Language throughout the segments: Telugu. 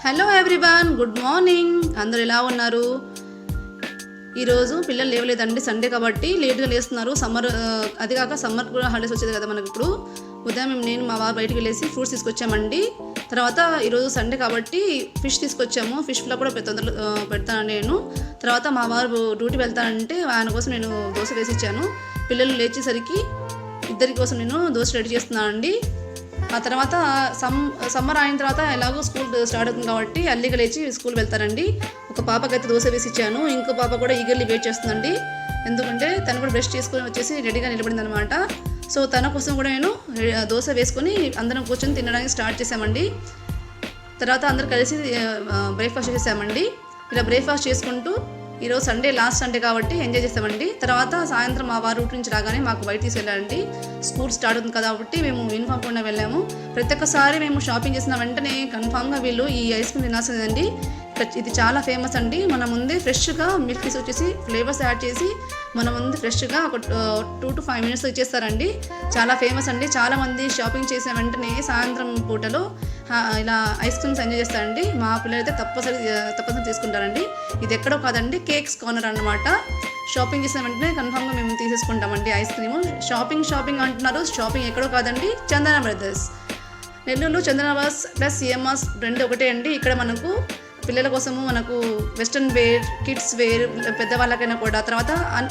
Hello everyone, good morning. అందరూ ఎలా ఉన్నారు? ఈరోజు పిల్లలు లేవలేదండి, సండే కాబట్టి లేట్గా లేస్తున్నారు. అది కాక సమ్మర్ కూడా హాలిడేస్ వచ్చేది కదా మనకి. ఇప్పుడు ఉదయం నేను మా వారు బయటికి వెళ్ళేసి ఫ్రూట్స్ తీసుకొచ్చామండి. తర్వాత ఈరోజు సండే కాబట్టి ఫిష్ తీసుకొచ్చాము. ఫిష్ ఫ్లా కూడా తొందరలో పెడతాను నేను. తర్వాత మా వారు డ్యూటీ వెళ్తానంటే ఆయన కోసం నేను దోశ వేసిచ్చాను. పిల్లలు లేచేసరికి ఇద్దరి కోసం నేను దోశ రెడీ చేస్తున్నాను అండి. ఆ తర్వాత సమ్మర్ అయిన తర్వాత ఎలాగో స్కూల్ స్టార్ట్ అవుతుంది కాబట్టి అల్లిగా లేచి స్కూల్ వెళ్తారండి. ఒక పాపకైతే దోశ వేసి ఇచ్చాను, ఇంకో పాప కూడా ఈగర్లీ వెయిట్ చేస్తుందండి. ఎందుకంటే తను కూడా బ్రష్ చేసుకొని వచ్చేసి రెడీగా నిలబడింది అనమాట. సో తన కోసం కూడా నేను దోశ వేసుకొని అందరం కూర్చొని తినడానికి స్టార్ట్ చేసామండి. తర్వాత అందరు కలిసి బ్రేక్ఫాస్ట్ చేసామండి. ఇలా బ్రేక్ఫాస్ట్ చేసుకుంటూ ఈరోజు సండే, లాస్ట్ సండే కాబట్టి ఎంజాయ్ చేస్తామండి. తర్వాత సాయంత్రం మా వారు రూట్ నుంచి రాగానే మాకు బయట తీసుకెళ్ళాలండి. స్కూల్ స్టార్ట్ అవుతుంది కదా కాబట్టి మేము యూనిఫామ్ కూడా వెళ్ళాము. ప్రతి ఒక్కసారి మేము షాపింగ్ చేసిన వెంటనే కన్ఫామ్గా వీళ్ళు ఈ ఐస్ క్రీమ్ తినాల్సిందండి. ఇది చాలా ఫేమస్ అండి. మన ముందే ఫ్రెష్గా మిల్క్ తీసుకొచ్చేసి ఫ్లేవర్స్ యాడ్ చేసి మన ముందు ఫ్రెష్గా ఒక 2 to 5 minutes ఇచ్చేస్తారండి. చాలా ఫేమస్ అండి. చాలామంది షాపింగ్ చేసిన వెంటనే సాయంత్రం పూటలో ఇలా ఐస్ క్రీమ్స్ ఎంజాయ్ చేస్తారండి. మా పిల్లలు అయితే తప్పనిసరి తీసుకుంటారండి. ఇది ఎక్కడో కాదండి, కేక్స్ కార్నర్ అన్నమాట. షాపింగ్ చేసిన వెంటనే కన్ఫామ్గా మేము తీసేసుకుంటామండి ఐస్ క్రీము. షాపింగ్ అంటున్నారు, షాపింగ్ ఎక్కడో కాదండి, చందన బ్రదర్స్. నెల్లూరులో చందన బ్రదర్స్ ప్లస్ సిఎంఆర్స్ రెండు ఒకటే అండి. ఇక్కడ మనకు పిల్లల కోసము మనకు వెస్ట్రన్ వేర్, కిడ్స్ వేర్, పెద్దవాళ్ళకైనా కూడా, తర్వాత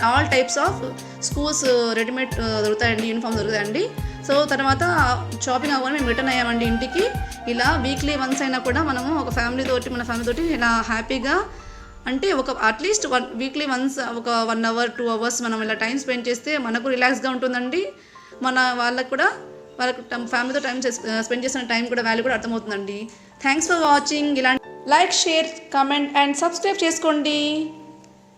all types of schools readymade దొరుకుతాయండి, యూనిఫామ్ దొరుకుతాయండి. సో తర్వాత షాపింగ్ అవ్వగానే మేము రిటర్న్ అయ్యామండి ఇంటికి. ఇలా వీక్లీ వన్స్ అయినా కూడా మనము మన ఫ్యామిలీతోటి ఇలా హ్యాపీగా, అంటే అట్లీస్ట్ వీక్లీ వన్స్ ఒక 1 hour 2 hours మనం ఇలా టైం స్పెండ్ చేస్తే మనకు రిలాక్స్గా ఉంటుందండి. మన వాళ్ళకు ఫ్యామిలీతో టైం స్పెండ్ చేసిన టైం కూడా వాల్యూ కూడా అర్థమవుతుందండి. Thanks for watching. ఇలాంటి like, share, comment and subscribe చేసుకోండి.